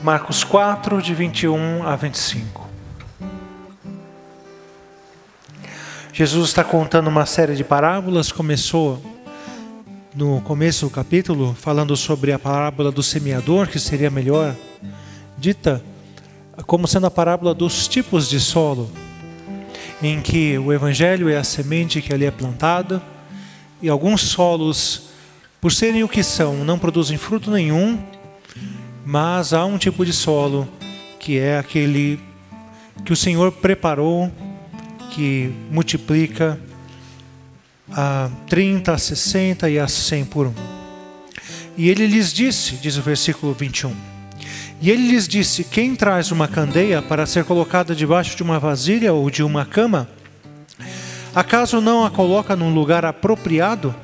Marcos 4, de 21 a 25. Jesus está contando uma série de parábolas. Começou no começo do capítulo falando sobre a parábola do semeador, que seria melhor dita como sendo a parábola dos tipos de solo, em que o evangelho é a semente que ali é plantada, e alguns solos, por serem o que são, não produzem fruto nenhum, mas há um tipo de solo que é aquele que o Senhor preparou, que multiplica a 30, a 60 e a 100 por um. E ele lhes disse, diz o versículo 21, e ele lhes disse: quem traz uma candeia para ser colocada debaixo de uma vasilha ou de uma cama, acaso não a coloca num lugar apropriado?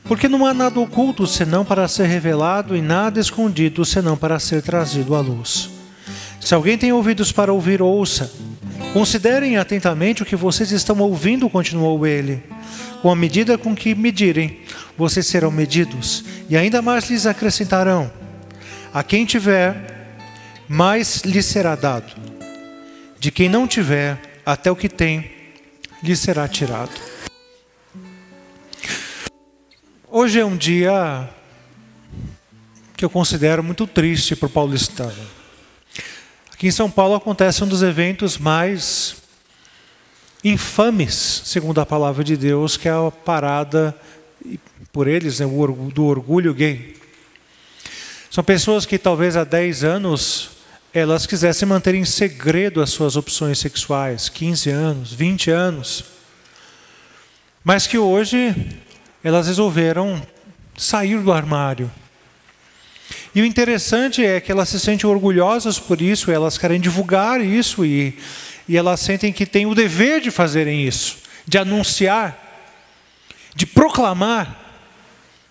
Porque não há nada oculto senão para ser revelado, e nada escondido senão para ser trazido à luz. Se alguém tem ouvidos para ouvir, ouça. Considerem atentamente o que vocês estão ouvindo, continuou ele. Com a medida com que medirem, vocês serão medidos, e ainda mais lhes acrescentarão. A quem tiver, mais lhe será dado. De quem não tiver, até o que tem, lhe será tirado. Hoje é um dia que eu considero muito triste para o paulistano. Aqui em São Paulo acontece um dos eventos mais infames, segundo a palavra de Deus, que é a parada, por eles, do orgulho gay. São pessoas que talvez há 10 anos elas quisessem manter em segredo as suas opções sexuais, 15 anos, 20 anos, mas que hoje elas resolveram sair do armário. E o interessante é que elas se sentem orgulhosas por isso, elas querem divulgar isso e elas sentem que têm o dever de fazerem isso, de anunciar, de proclamar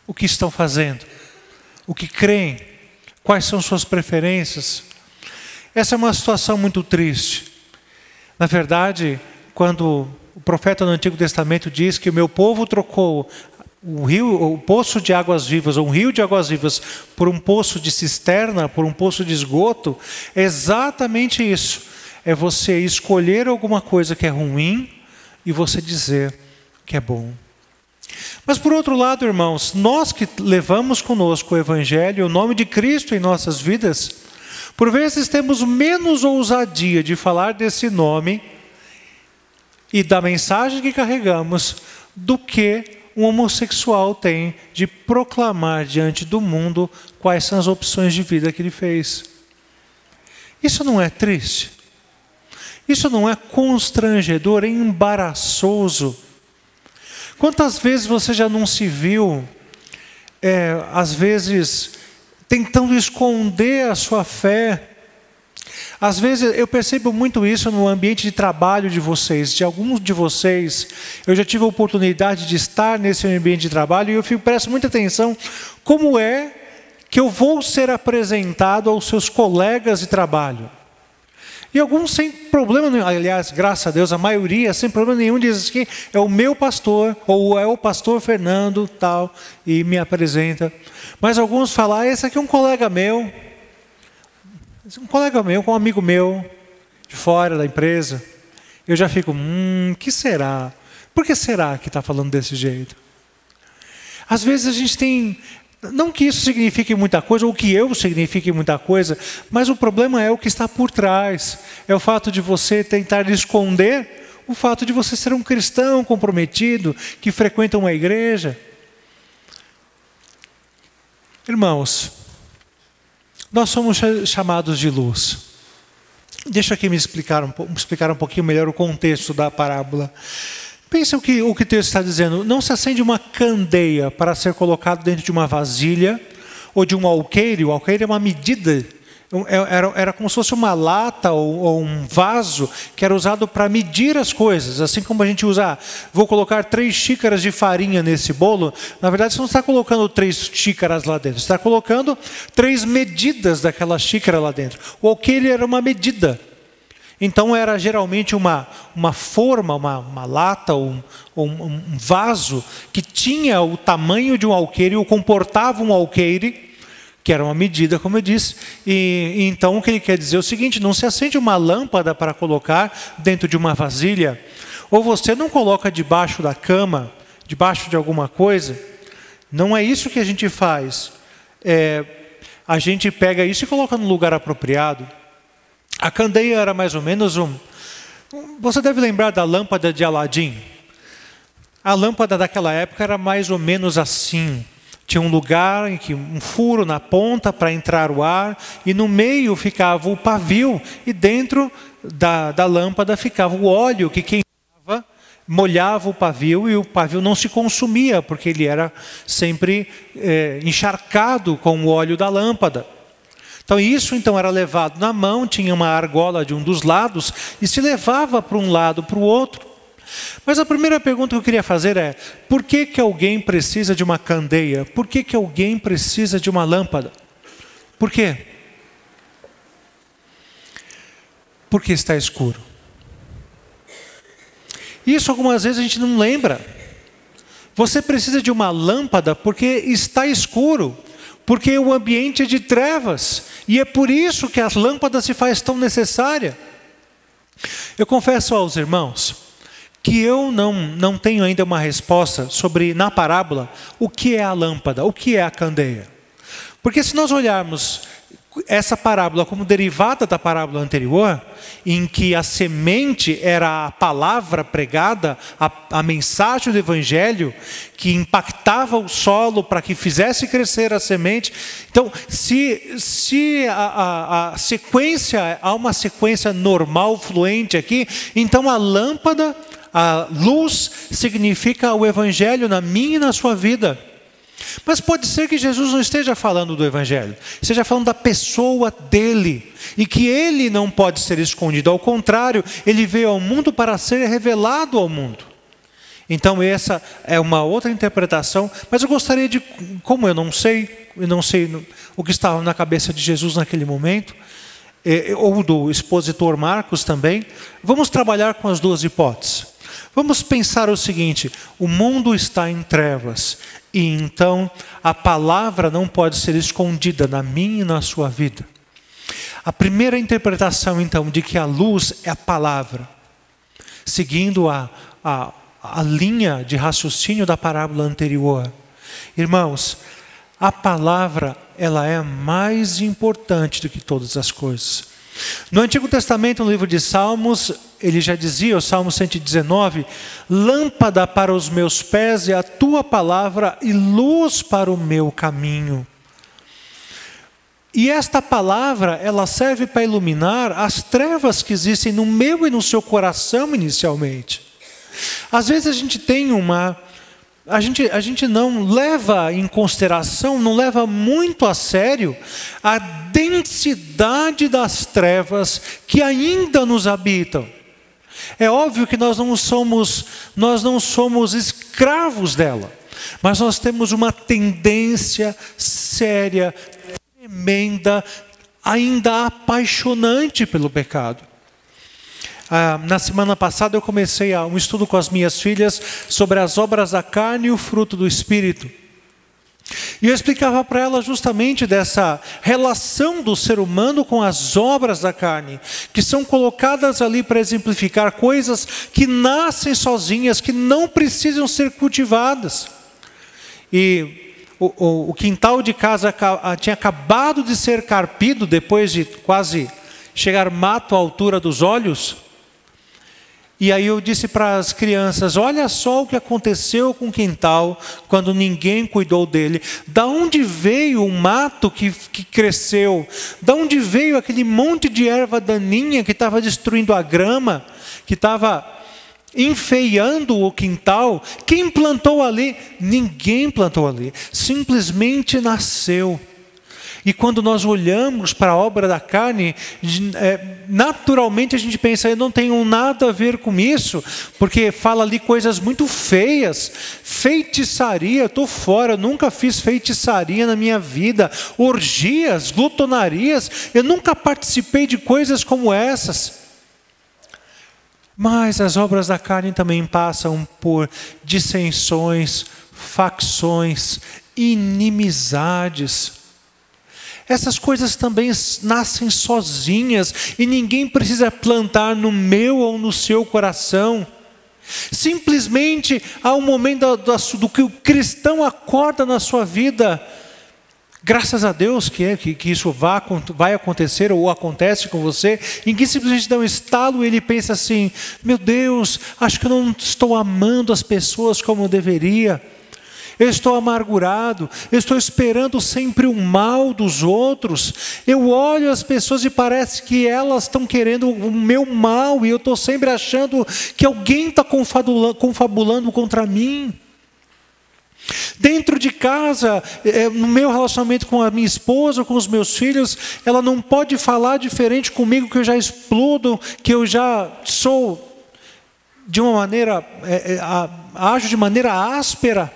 o que estão fazendo, o que creem, quais são suas preferências. Essa é uma situação muito triste. Na verdade, quando o profeta no Antigo Testamento diz que o meu povo trocou o poço de águas vivas, ou um rio de águas vivas, por um poço de cisterna, por um poço de esgoto, é exatamente isso. É você escolher alguma coisa que é ruim e você dizer que é bom. Mas por outro lado, irmãos, nós que levamos conosco o Evangelho, o nome de Cristo em nossas vidas, por vezes temos menos ousadia de falar desse nome e da mensagem que carregamos do que um homossexual tem de proclamar diante do mundo quais são as opções de vida que ele fez. Isso não é triste? Isso não é constrangedor, é embaraçoso? Quantas vezes você já não se viu, às vezes, tentando esconder a sua fé? Às vezes eu percebo muito isso no ambiente de trabalho de vocês. De alguns de vocês, eu já tive a oportunidade de estar nesse ambiente de trabalho e eu presto muita atenção como é que eu vou ser apresentado aos seus colegas de trabalho. E alguns sem problema nenhum, aliás, graças a Deus, a maioria sem problema nenhum diz que é o meu pastor, ou é o pastor Fernando, tal, e me apresenta. Mas alguns falam, esse aqui é um colega meu, um amigo meu, de fora da empresa. Eu já fico, que será? Por que será que está falando desse jeito? Às vezes a gente tem, não que isso signifique muita coisa, ou que eu signifique muita coisa, mas o problema é o que está por trás. É o fato de você tentar esconder o fato de você ser um cristão comprometido, que frequenta uma igreja. Irmãos, nós somos chamados de luz. Deixa aqui me explicar um pouquinho melhor o contexto da parábola. Pensa o que o texto está dizendo. Não se acende uma candeia para ser colocado dentro de uma vasilha ou de um alqueire. O alqueire é uma medida. Era como se fosse uma lata ou um vaso que era usado para medir as coisas. Assim como a gente usa, vou colocar 3 xícaras de farinha nesse bolo. Na verdade, você não está colocando 3 xícaras lá dentro. Você está colocando 3 medidas daquela xícara lá dentro. O alqueire era uma medida. Então era geralmente uma forma, uma lata ou um vaso que tinha o tamanho de um alqueire ou comportava um alqueire, que era uma medida, como eu disse. E então o que ele quer dizer é o seguinte: não se acende uma lâmpada para colocar dentro de uma vasilha, ou você não coloca debaixo da cama, debaixo de alguma coisa. Não é isso que a gente faz. A gente pega isso e coloca no lugar apropriado. A candeia era mais ou menos você deve lembrar da lâmpada de Aladim. A lâmpada daquela época era mais ou menos assim. Tinha um lugar, um furo na ponta para entrar o ar, e no meio ficava o pavio, e dentro da lâmpada ficava o óleo que queimava, molhava o pavio, e o pavio não se consumia, porque ele era sempre encharcado com o óleo da lâmpada. Então isso era levado na mão, tinha uma argola de um dos lados, e se levava para um lado, para o outro. Mas a primeira pergunta que eu queria fazer é: por que alguém precisa de uma candeia? Por que alguém precisa de uma lâmpada? Por quê? Porque está escuro. Isso algumas vezes a gente não lembra. Você precisa de uma lâmpada porque está escuro, porque o ambiente é de trevas, e é por isso que a lâmpada se faz tão necessária. Eu confesso aos irmãos que eu não tenho ainda uma resposta sobre, na parábola, o que é a lâmpada, o que é a candeia. Porque se nós olharmos essa parábola como derivada da parábola anterior, em que a semente era a palavra pregada, a mensagem do Evangelho, que impactava o solo para que fizesse crescer a semente. Então, se a sequência, há uma sequência normal, fluente aqui, então a lâmpada, a luz, significa o Evangelho na minha e na sua vida. Mas pode ser que Jesus não esteja falando do Evangelho, esteja falando da pessoa dele, e que ele não pode ser escondido. Ao contrário, ele veio ao mundo para ser revelado ao mundo. Então essa é uma outra interpretação, mas eu gostaria de, como eu não sei o que estava na cabeça de Jesus naquele momento, ou do expositor Marcos também, vamos trabalhar com as duas hipóteses. Vamos pensar o seguinte: o mundo está em trevas, e então a palavra não pode ser escondida na minha e na sua vida. A primeira interpretação, então, de que a luz é a palavra, seguindo a linha de raciocínio da parábola anterior. Irmãos, a palavra, ela é mais importante do que todas as coisas. No Antigo Testamento, no livro de Salmos, ele já dizia, o Salmo 119, lâmpada para os meus pés é a tua palavra e luz para o meu caminho. E esta palavra, ela serve para iluminar as trevas que existem no meu e no seu coração inicialmente. Às vezes a gente tem a gente não leva em consideração, não leva muito a sério a densidade das trevas que ainda nos habitam. É óbvio que nós não somos escravos dela, mas nós temos uma tendência séria, tremenda, ainda apaixonante pelo pecado. Na semana passada eu comecei um estudo com as minhas filhas sobre as obras da carne e o fruto do Espírito. E eu explicava para elas justamente dessa relação do ser humano com as obras da carne, que são colocadas ali para exemplificar coisas que nascem sozinhas, que não precisam ser cultivadas. E o quintal de casa tinha acabado de ser carpido, depois de quase chegar mato à altura dos olhos. E aí eu disse para as crianças: olha só o que aconteceu com o quintal quando ninguém cuidou dele. Da onde veio o mato que cresceu? Da onde veio aquele monte de erva daninha que estava destruindo a grama, que estava enfeiando o quintal? Quem plantou ali? Ninguém plantou ali. Simplesmente nasceu. E quando nós olhamos para a obra da carne, naturalmente a gente pensa: eu não tenho nada a ver com isso, porque fala ali coisas muito feias. Feitiçaria, estou fora, eu nunca fiz feitiçaria na minha vida. Orgias, glutonarias, eu nunca participei de coisas como essas. Mas as obras da carne também passam por dissensões, facções, inimizades. Essas coisas também nascem sozinhas e ninguém precisa plantar no meu ou no seu coração. Simplesmente há um momento do que o cristão acorda na sua vida. Graças a Deus que isso vai acontecer ou acontece com você, em que simplesmente dá um estalo e ele pensa assim: meu Deus, acho que eu não estou amando as pessoas como eu deveria. Eu estou amargurado, eu estou esperando sempre o mal dos outros. Eu olho as pessoas e parece que elas estão querendo o meu mal e eu estou sempre achando que alguém está confabulando contra mim. Dentro de casa, no meu relacionamento com a minha esposa, com os meus filhos, ela não pode falar diferente comigo, que eu já explodo, que eu já sou de uma maneira, ajo de maneira áspera.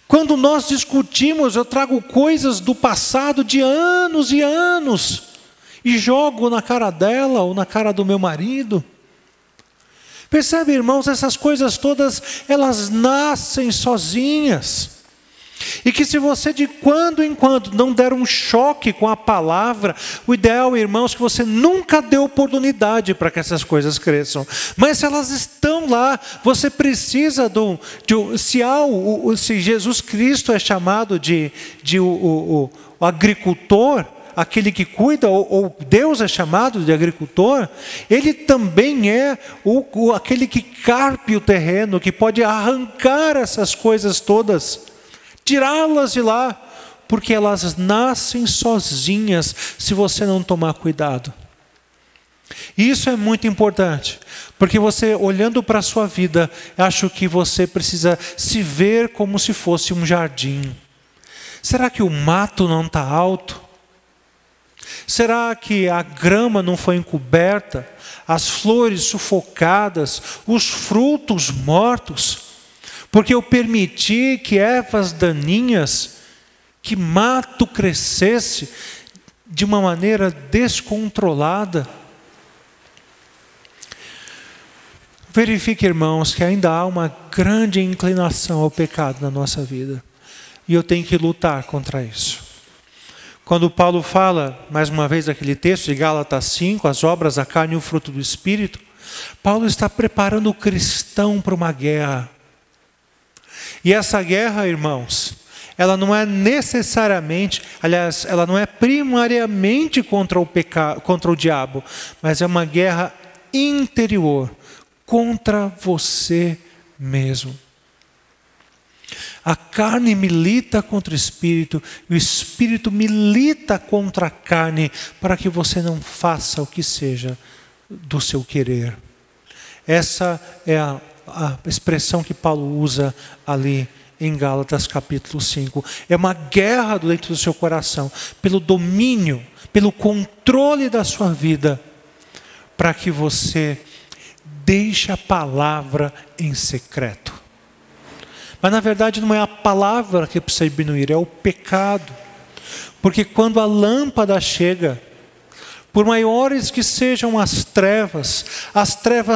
Quando nós discutimos, eu trago coisas do passado de anos e anos e jogo na cara dela ou na cara do meu marido. Percebe, irmãos, essas coisas todas, elas nascem sozinhas. E que se você de quando em quando não der um choque com a palavra, o ideal, irmãos, que você nunca dê oportunidade para que essas coisas cresçam. Mas se elas estão lá, você precisa se Jesus Cristo é chamado de o agricultor, aquele que cuida, ou Deus é chamado de agricultor, Ele também é aquele que carpe o terreno, que pode arrancar essas coisas todas, tirá-las de lá, porque elas nascem sozinhas se você não tomar cuidado. E isso é muito importante, porque você, olhando para a sua vida, acho que você precisa se ver como se fosse um jardim. Será que o mato não está alto? Será que a grama não foi encoberta? As flores sufocadas? Os frutos mortos? Porque eu permiti que ervas daninhas, que mato crescesse de uma maneira descontrolada. Verifique, irmãos, que ainda há uma grande inclinação ao pecado na nossa vida. E eu tenho que lutar contra isso. Quando Paulo fala, mais uma vez, daquele texto de Gálatas 5, as obras da carne e o fruto do Espírito, Paulo está preparando o cristão para uma guerra. E essa guerra, irmãos, ela não é necessariamente, aliás, ela não é primariamente contra o pecado, contra o diabo, mas é uma guerra interior, contra você mesmo. A carne milita contra o Espírito, e o Espírito milita contra a carne, para que você não faça o que seja do seu querer. Essa é a expressão que Paulo usa ali em Gálatas capítulo 5. É uma guerra dentro do seu coração, pelo domínio, pelo controle da sua vida, para que você deixe a palavra em secreto. Mas na verdade não é a palavra que precisa diminuir, é o pecado. Porque quando a lâmpada chega, por maiores que sejam as trevas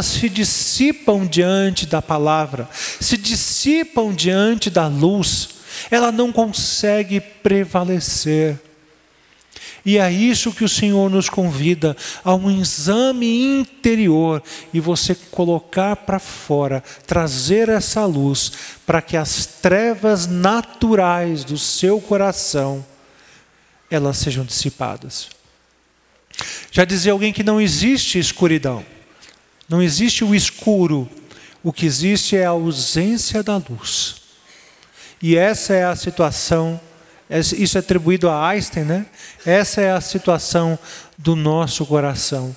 se dissipam diante da palavra, se dissipam diante da luz, ela não consegue prevalecer. E é isso que o Senhor nos convida, a um exame interior, e você colocar para fora, trazer essa luz, para que as trevas naturais do seu coração, elas sejam dissipadas. Já dizia alguém que não existe escuridão, não existe o escuro, o que existe é a ausência da luz. E essa é a situação, isso é atribuído a Einstein, né? Essa é a situação do nosso coração.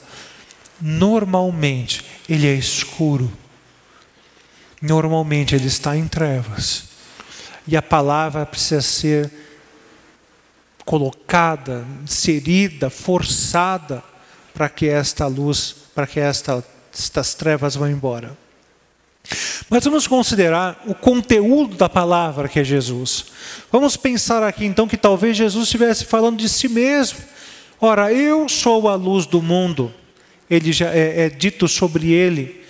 Normalmente ele é escuro, normalmente ele está em trevas, e a palavra precisa ser colocada, inserida, forçada, para que esta luz, para que estas trevas vão embora. Mas vamos considerar o conteúdo da palavra que é Jesus. Vamos pensar aqui então que talvez Jesus estivesse falando de si mesmo. Ora, eu sou a luz do mundo. ele já é dito sobre ele.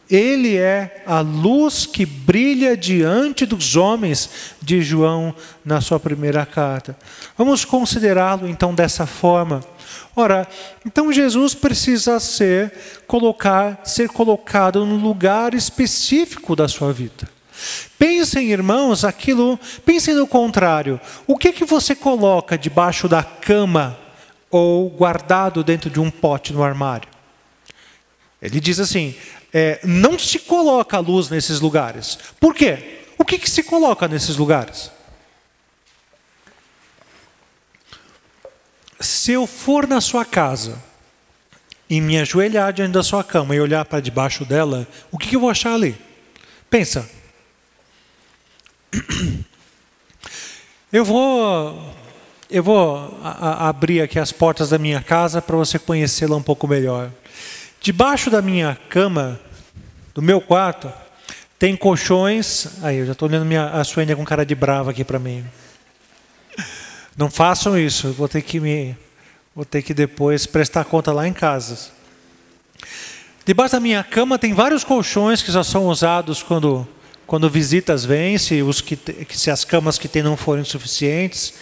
Ele é a luz que brilha diante dos homens, diz João na sua primeira carta. Vamos considerá-lo então dessa forma. Ora, então Jesus precisa ser colocado no lugar específico da sua vida. Pensem, irmãos, pensem no contrário. O que você coloca debaixo da cama ou guardado dentro de um pote no armário? Ele diz assim, não se coloca a luz nesses lugares. Por quê? O que se coloca nesses lugares? Se eu for na sua casa e me ajoelhar diante da sua cama e olhar para debaixo dela, o que eu vou achar ali? Pensa. Eu vou abrir aqui as portas da minha casa para você conhecê-la um pouco melhor. Debaixo da minha cama, do meu quarto, tem colchões. Aí, eu já estou olhando a Suênia com cara de brava aqui para mim. Não façam isso, vou ter que depois prestar conta lá em casa. Debaixo da minha cama tem vários colchões que já são usados quando visitas vêm, se as camas que tem não forem suficientes.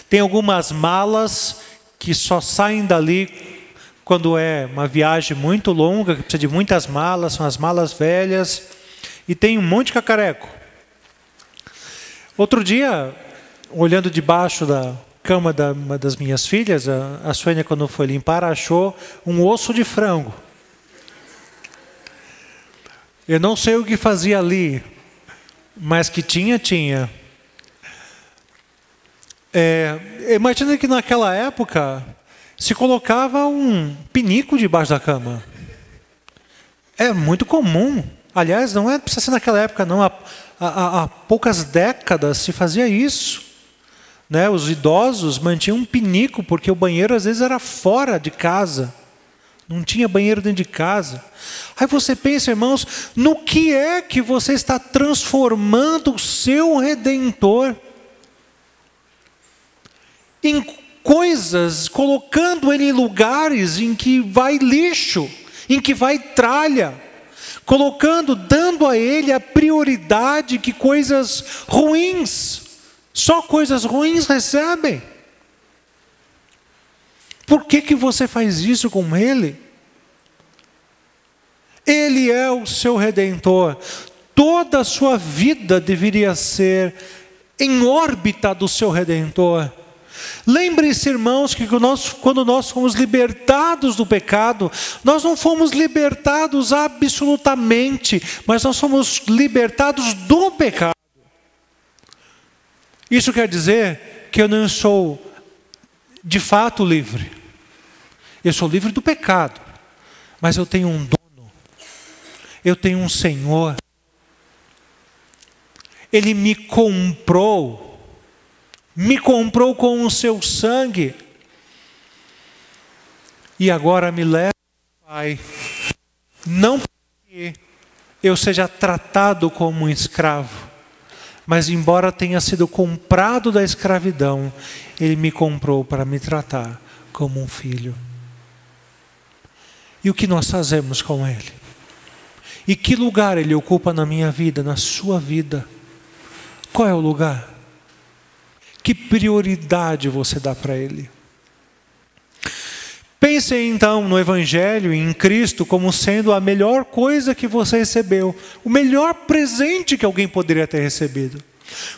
Tem algumas malas que só saem dali quando é uma viagem muito longa, que precisa de muitas malas, são as malas velhas. E tem um monte de cacareco. Outro dia, olhando debaixo da cama uma das minhas filhas, a Suênia, quando foi limpar, achou um osso de frango. Eu não sei o que fazia ali, mas que tinha. Imagina que naquela época se colocava um pinico debaixo da cama. É muito comum. Aliás, não precisa ser naquela época, não. Há poucas décadas se fazia isso. Né? Os idosos mantinham um pinico, porque o banheiro às vezes era fora de casa. Não tinha banheiro dentro de casa. Aí você pensa, irmãos, no que é que você está transformando o seu Redentor? Em coisas, colocando ele em lugares em que vai lixo, em que vai tralha, dando a ele a prioridade que coisas ruins, só coisas ruins recebem. Por que você faz isso com ele? Ele é o seu Redentor. Toda a sua vida deveria ser em órbita do seu Redentor. Lembrem-se, irmãos, que quando nós fomos libertados do pecado, nós não fomos libertados absolutamente, mas nós fomos libertados do pecado. Isso quer dizer que eu não sou de fato livre. Eu sou livre do pecado, mas eu tenho um dono, eu tenho um Senhor. Ele me comprou com o seu sangue, e agora me leva ao Pai, não porque eu seja tratado como um escravo, mas embora tenha sido comprado da escravidão, Ele me comprou para me tratar como um filho. E o que nós fazemos com Ele? E que lugar Ele ocupa na minha vida, na sua vida? Qual é o lugar? Que prioridade você dá para Ele? Pense então no Evangelho e em Cristo como sendo a melhor coisa que você recebeu, o melhor presente que alguém poderia ter recebido.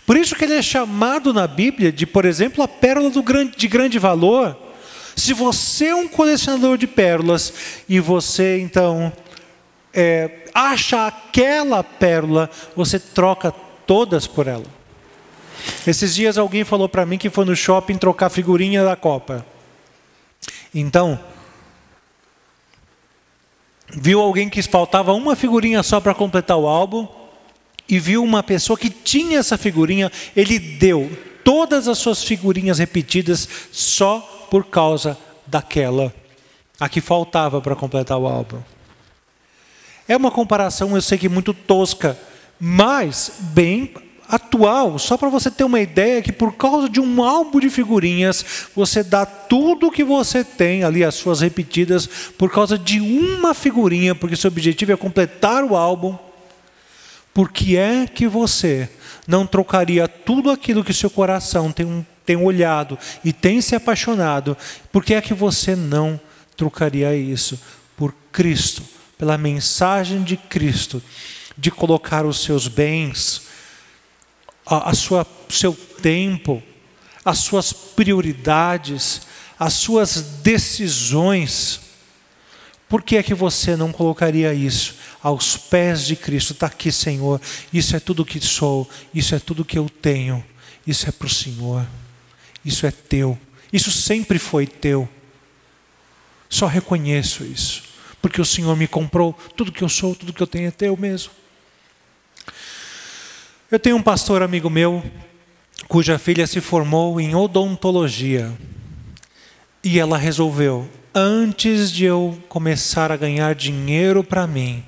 Por isso que Ele é chamado na Bíblia de, por exemplo, a pérola de grande valor. Se você é um colecionador de pérolas e você então acha aquela pérola, você troca todas por ela. Esses dias alguém falou para mim que foi no shopping trocar figurinha da Copa. Então, viu alguém que faltava uma figurinha só para completar o álbum, e viu uma pessoa que tinha essa figurinha, ele deu todas as suas figurinhas repetidas só por causa daquela, a que faltava para completar o álbum. É uma comparação, eu sei que muito tosca, mas bem atual, só para você ter uma ideia, que por causa de um álbum de figurinhas, você dá tudo que você tem ali, as suas repetidas, por causa de uma figurinha, porque seu objetivo é completar o álbum. Por que é que você não trocaria tudo aquilo que seu coração tem olhado e tem se apaixonado? Por que é que você não trocaria isso por Cristo, pela mensagem de Cristo, de colocar os seus bens, seu tempo, as suas prioridades, as suas decisões? Por que é que você não colocaria isso aos pés de Cristo? Está aqui, Senhor, isso é tudo que sou, isso é tudo que eu tenho, isso é para o Senhor, isso é teu, isso sempre foi teu. Só reconheço isso, porque o Senhor me comprou, tudo que eu sou, tudo que eu tenho é teu mesmo. Eu tenho um pastor amigo meu, cuja filha se formou em odontologia. E ela resolveu, antes de eu começar a ganhar dinheiro para mim,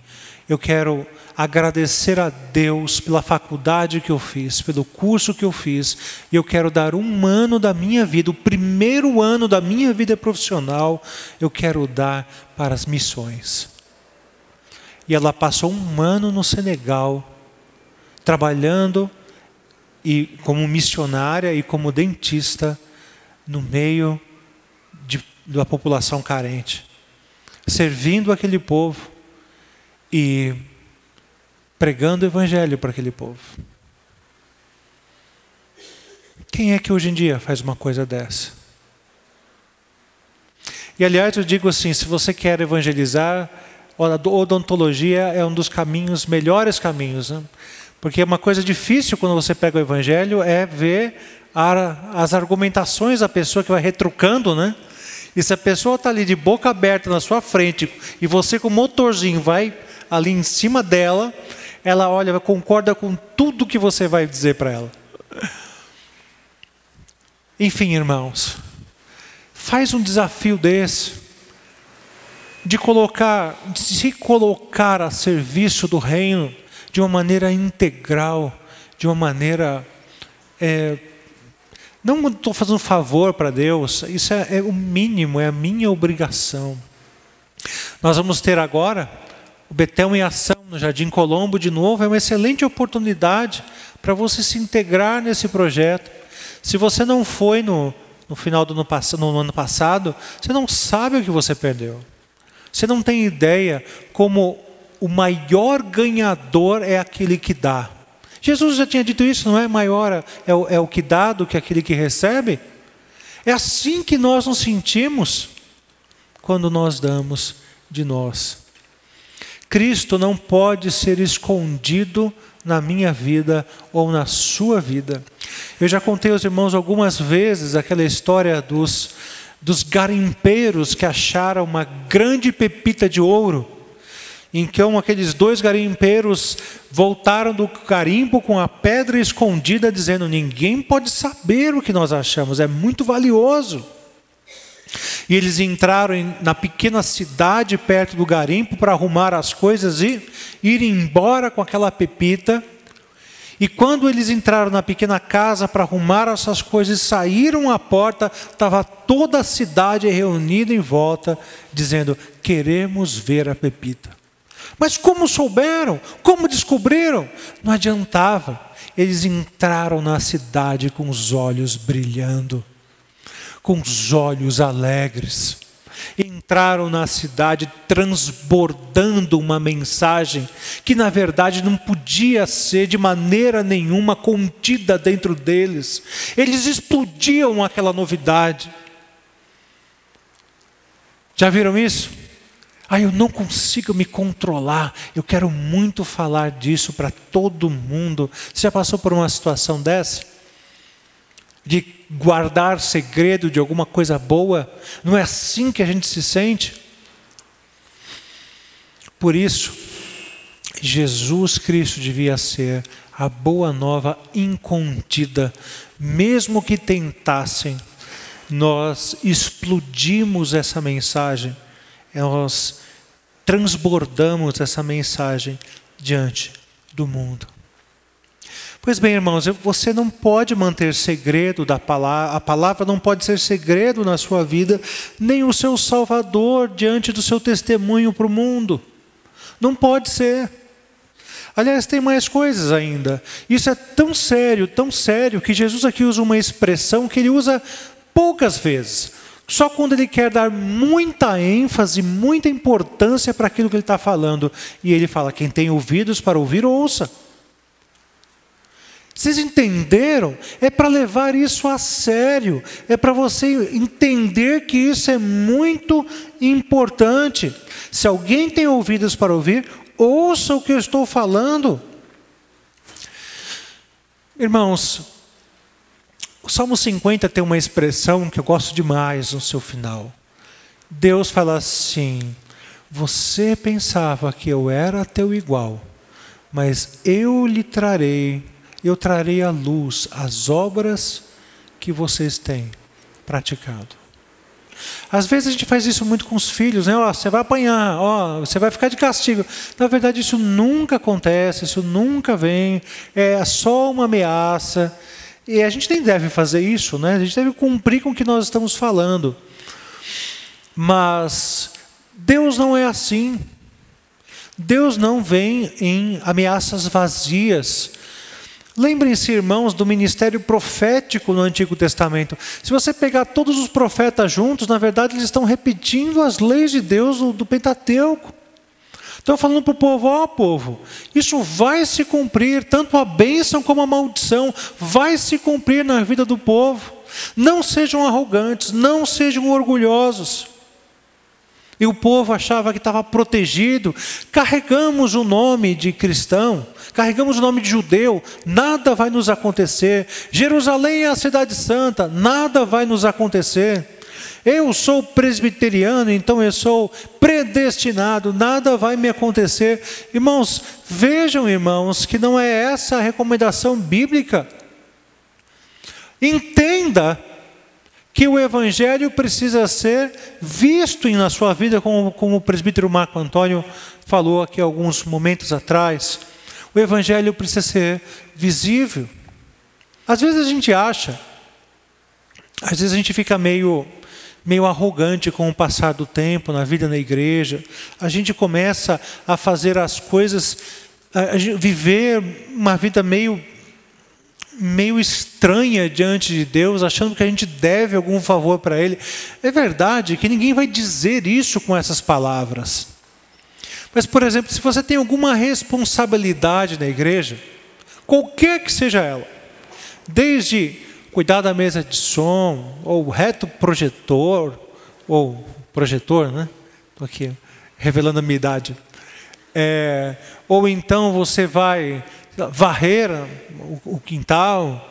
eu quero agradecer a Deus pela faculdade que eu fiz, pelo curso que eu fiz, e eu quero dar 1 ano da minha vida, o primeiro ano da minha vida profissional, eu quero dar para as missões. E ela passou 1 ano no Senegal, trabalhando como missionária e como dentista no meio da população carente, servindo aquele povo e pregando o evangelho para aquele povo. Quem é que hoje em dia faz uma coisa dessa? E aliás, eu digo assim, se você quer evangelizar, a odontologia é um dos caminhos, melhores caminhos, né? Porque é uma coisa difícil quando você pega o evangelho, é ver as argumentações da pessoa que vai retrucando, né? E se a pessoa está ali de boca aberta na sua frente, e você com o motorzinho vai ali em cima dela, ela olha, concorda com tudo que você vai dizer para ela. Enfim, irmãos, faz um desafio desse, de se colocar a serviço do reino, de uma maneira integral, de uma maneira... não estou fazendo favor para Deus, isso é o mínimo, é a minha obrigação. Nós vamos ter agora o Betel em Ação, no Jardim Colombo de novo, é uma excelente oportunidade para você se integrar nesse projeto. Se você não foi no final do no ano passado, você não sabe o que você perdeu. Você não tem ideia como o maior ganhador é aquele que dá. Jesus já tinha dito isso, não é? Maior é o que dá do que aquele que recebe. É assim que nós nos sentimos quando nós damos de nós. Cristo não pode ser escondido na minha vida ou na sua vida. Eu já contei aos irmãos algumas vezes aquela história dos garimpeiros que acharam uma grande pepita de ouro. Então aqueles 2 garimpeiros voltaram do garimpo com a pedra escondida, dizendo: ninguém pode saber o que nós achamos, é muito valioso. E eles entraram na pequena cidade perto do garimpo para arrumar as coisas e ir embora com aquela pepita. E quando eles entraram na pequena casa para arrumar essas coisas e saíram à porta, estava toda a cidade reunida em volta, dizendo: queremos ver a pepita. Mas como souberam? Como descobriram? Não adiantava. Eles entraram na cidade com os olhos brilhando, com os olhos alegres. Entraram na cidade transbordando uma mensagem que na verdade não podia ser de maneira nenhuma contida dentro deles. Eles explodiam aquela novidade. Já viram isso? Eu não consigo me controlar, eu quero muito falar disso para todo mundo. Você já passou por uma situação dessa? De guardar segredo de alguma coisa boa? Não é assim que a gente se sente? Por isso, Jesus Cristo devia ser a boa nova incontida. Mesmo que tentassem, nós explodimos essa mensagem. Nós transbordamos essa mensagem diante do mundo. Pois bem, irmãos, você não pode manter segredo da palavra, a palavra não pode ser segredo na sua vida, nem o seu Salvador diante do seu testemunho para o mundo. Não pode ser. Aliás, tem mais coisas ainda. Isso é tão sério, que Jesus aqui usa uma expressão que ele usa poucas vezes. Só quando ele quer dar muita ênfase, muita importância para aquilo que ele está falando. E ele fala, quem tem ouvidos para ouvir, ouça. Vocês entenderam? É para levar isso a sério. É para você entender que isso é muito importante. Se alguém tem ouvidos para ouvir, ouça o que eu estou falando. Irmãos, o Salmo 50 tem uma expressão que eu gosto demais no seu final. Deus fala assim, você pensava que eu era teu igual, mas eu trarei à luz as obras que vocês têm praticado. Às vezes a gente faz isso muito com os filhos, né? Você vai apanhar, você vai ficar de castigo. Na verdade, isso nunca acontece, isso nunca vem, é só uma ameaça. E a gente nem deve fazer isso, né? A gente deve cumprir com o que nós estamos falando. Mas Deus não é assim. Deus não vem em ameaças vazias. Lembrem-se, irmãos, do ministério profético no Antigo Testamento. Se você pegar todos os profetas juntos, na verdade eles estão repetindo as leis de Deus do Pentateuco. Estão falando para o povo, povo, isso vai se cumprir, tanto a bênção como a maldição, vai se cumprir na vida do povo. Não sejam arrogantes, não sejam orgulhosos. E o povo achava que estava protegido. Carregamos o nome de cristão, carregamos o nome de judeu, nada vai nos acontecer. Jerusalém é a cidade santa, nada vai nos acontecer. Eu sou presbiteriano, então eu sou predestinado, nada vai me acontecer. Irmãos, vejam, irmãos, que não é essa a recomendação bíblica. Entenda que o Evangelho precisa ser visto na sua vida, como o presbítero Marco Antônio falou aqui alguns momentos atrás. O Evangelho precisa ser visível. Às vezes a gente acha, às vezes a gente fica meio arrogante com o passar do tempo na vida na igreja. A gente começa a fazer as coisas, a viver uma vida meio estranha diante de Deus, achando que a gente deve algum favor para Ele. É verdade que ninguém vai dizer isso com essas palavras. Mas, por exemplo, se você tem alguma responsabilidade na igreja, qualquer que seja ela, desde cuidar da mesa de som, ou reto projetor, né? Estou aqui revelando a minha idade. Ou então você vai varrer o quintal,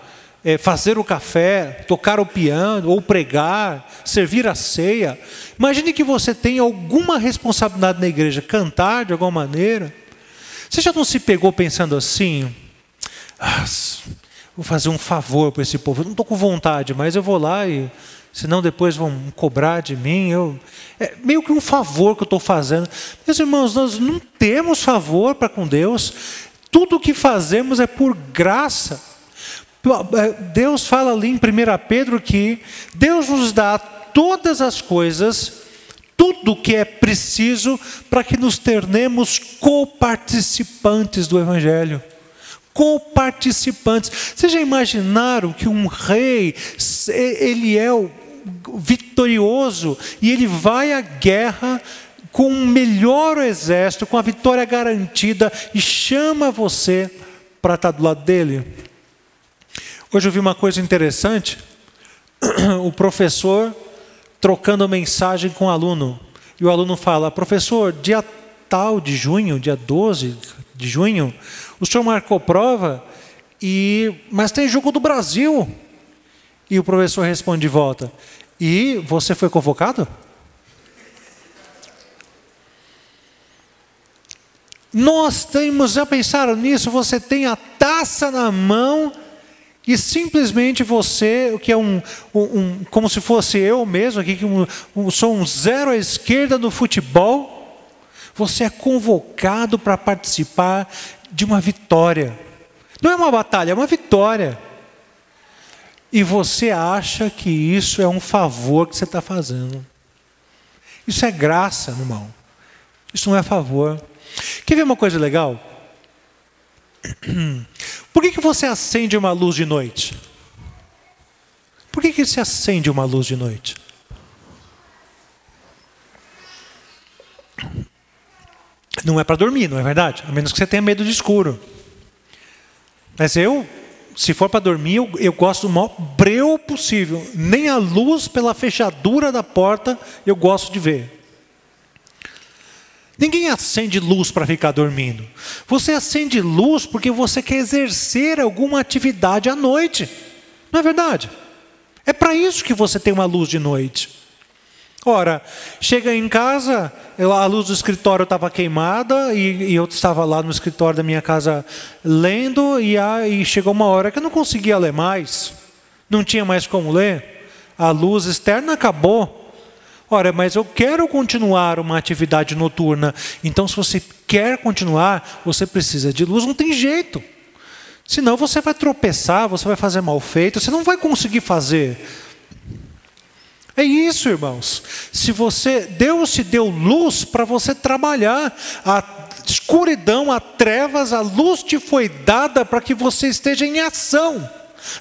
fazer o café, tocar o piano, ou pregar, servir a ceia. Imagine que você tem alguma responsabilidade na igreja, cantar de alguma maneira. Você já não se pegou pensando assim, vou fazer um favor para esse povo, eu não estou com vontade, mas eu vou lá, senão depois vão cobrar de mim. É meio que um favor que eu estou fazendo. Meus irmãos, nós não temos favor para com Deus. Tudo o que fazemos é por graça. Deus fala ali em 1 Pedro que Deus nos dá todas as coisas, tudo o que é preciso para que nos tornemos coparticipantes do Evangelho. Coparticipantes. Vocês já imaginaram que um rei, ele é o vitorioso e ele vai à guerra com o melhor exército, com a vitória garantida, e chama você para estar do lado dele? Hoje eu vi uma coisa interessante, o professor trocando mensagem com o aluno, e o aluno fala: professor, dia tal de junho, dia 12 de junho, o senhor marcou prova, mas tem jogo do Brasil. E o professor responde de volta: e você foi convocado? Nós já pensaram nisso? Você tem a taça na mão e simplesmente você, o que é como se fosse eu mesmo aqui, que sou um zero à esquerda no futebol, você é convocado para participar de uma vitória. Não é uma batalha, é uma vitória. E você acha que isso é um favor que você está fazendo. Isso é graça, irmão. Isso não é favor. Quer ver uma coisa legal? Por que você acende uma luz de noite? Por que se acende uma luz de noite? Não é para dormir, não é verdade? A menos que você tenha medo de escuro. Mas se for para dormir, eu gosto do maior breu possível. Nem a luz pela fechadura da porta eu gosto de ver. Ninguém acende luz para ficar dormindo. Você acende luz porque você quer exercer alguma atividade à noite. Não é verdade? É para isso que você tem uma luz de noite. Ora, chega em casa, a luz do escritório estava queimada e eu estava lá no escritório da minha casa lendo e chegou uma hora que eu não conseguia ler mais. Não tinha mais como ler. A luz externa acabou. Ora, mas eu quero continuar uma atividade noturna. Então, se você quer continuar, você precisa de luz, não tem jeito. Senão você vai tropeçar, você vai fazer mal feito, você não vai conseguir fazer. É isso, irmãos. Deus te deu luz para você trabalhar. A escuridão, a trevas, a luz te foi dada para que você esteja em ação.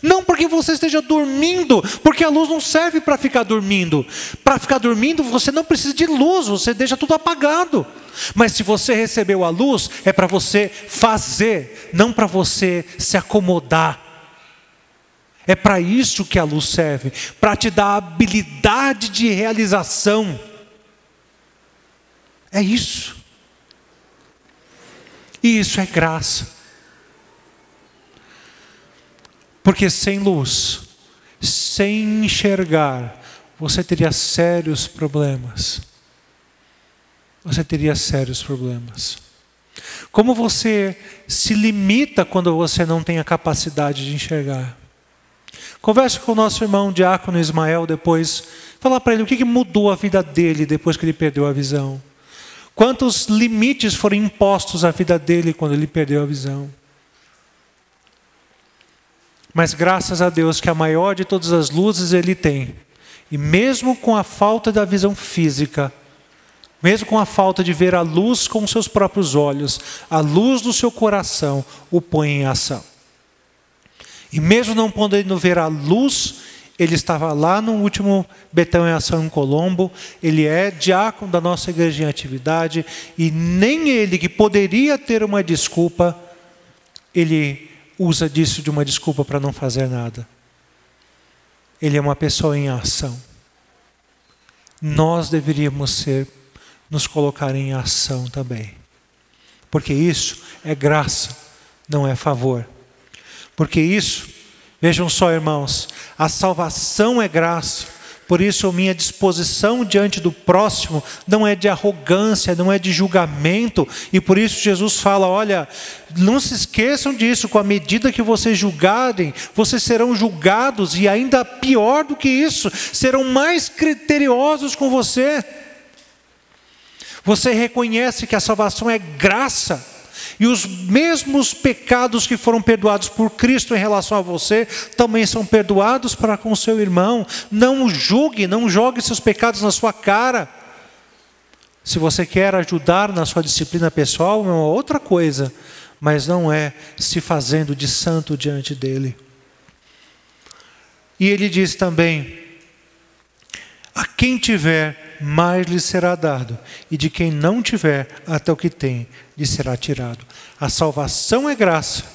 Não porque você esteja dormindo, porque a luz não serve para ficar dormindo. Para ficar dormindo você não precisa de luz, você deixa tudo apagado. Mas se você recebeu a luz, é para você fazer, não para você se acomodar. É para isso que a luz serve, para te dar a habilidade de realização. É isso. E isso é graça. Porque sem luz, sem enxergar, você teria sérios problemas. Você teria sérios problemas. Como você se limita quando você não tem a capacidade de enxergar? Converse com o nosso irmão diácono Ismael depois. Fala para ele o que mudou a vida dele depois que ele perdeu a visão. Quantos limites foram impostos à vida dele quando ele perdeu a visão. Mas graças a Deus que a maior de todas as luzes ele tem. E mesmo com a falta da visão física, mesmo com a falta de ver a luz com seus próprios olhos, a luz do seu coração o põe em ação. E mesmo não podendo ver a luz, ele estava lá no último Betão em Ação em Colombo, ele é diácono da nossa igreja em atividade, e nem ele, que poderia ter uma desculpa, ele usa disso de uma desculpa para não fazer nada. Ele é uma pessoa em ação. Nós deveríamos nos colocar em ação também. Porque isso é graça, não é favor. Porque isso, vejam só, irmãos, a salvação é graça. Por isso a minha disposição diante do próximo não é de arrogância, não é de julgamento. E por isso Jesus fala, olha, não se esqueçam disso, com a medida que vocês julgarem, vocês serão julgados. E ainda pior do que isso, serão mais criteriosos com você. Você reconhece que a salvação é graça. E os mesmos pecados que foram perdoados por Cristo em relação a você, também são perdoados para com o seu irmão. Não julgue, não jogue seus pecados na sua cara. Se você quer ajudar na sua disciplina pessoal, é uma outra coisa. Mas não é se fazendo de santo diante dele. E ele diz também, a quem tiver, mais lhe será dado, e de quem não tiver, até o que tem lhe será tirado. A salvação é graça,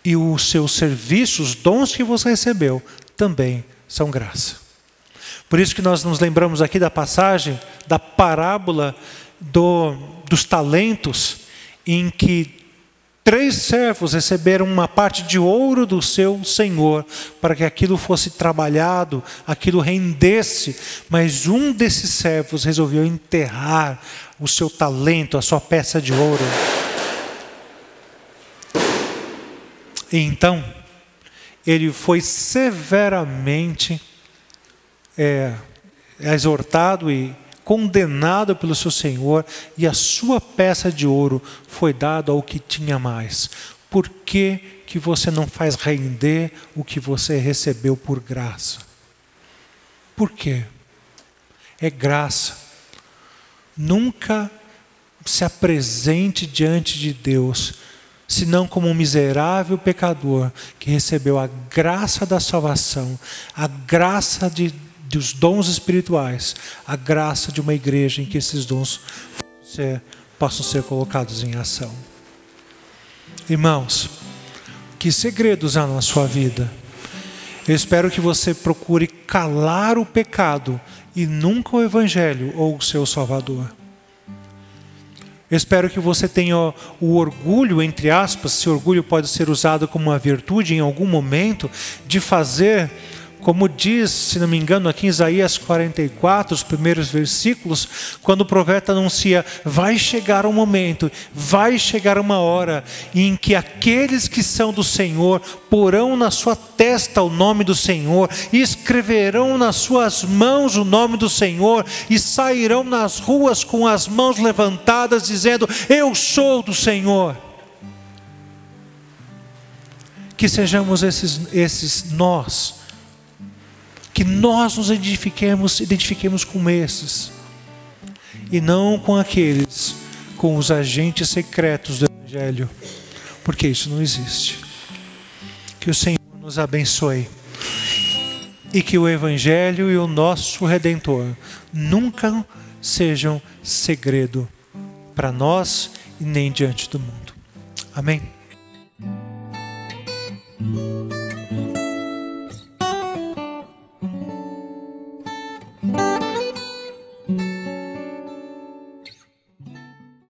e os seus serviços, os dons que você recebeu, também são graça. Por isso que nós nos lembramos aqui da passagem, da parábola dos talentos, em que 3 servos receberam uma parte de ouro do seu senhor, para que aquilo fosse trabalhado, aquilo rendesse, mas um desses servos resolveu enterrar o seu talento, a sua peça de ouro. E então, ele foi severamente exortado e condenado pelo seu senhor, e a sua peça de ouro foi dada ao que tinha mais. por que que você não faz render o que você recebeu por graça? Por quê? É graça. Nunca se apresente diante de Deus, senão como um miserável pecador que recebeu a graça da salvação, a graça dos dons espirituais, a graça de uma igreja em que esses dons possam ser colocados em ação. Irmãos, que segredos há na sua vida? Eu espero que você procure calar o pecado e nunca o Evangelho ou o seu Salvador. Eu espero que você tenha o orgulho, entre aspas, se orgulho pode ser usado como uma virtude em algum momento, de fazer, como diz, se não me engano, aqui em Isaías 44, os primeiros versículos, quando o profeta anuncia: vai chegar um momento, vai chegar uma hora em que aqueles que são do Senhor porão na sua testa o nome do Senhor, e escreverão nas suas mãos o nome do Senhor, e sairão nas ruas com as mãos levantadas, dizendo: eu sou do Senhor. Que sejamos esses nós, que nós nos identifiquemos com esses, e não com aqueles, com os agentes secretos do Evangelho, porque isso não existe. Que o Senhor nos abençoe, e que o Evangelho e o nosso Redentor nunca sejam segredo para nós e nem diante do mundo. Amém?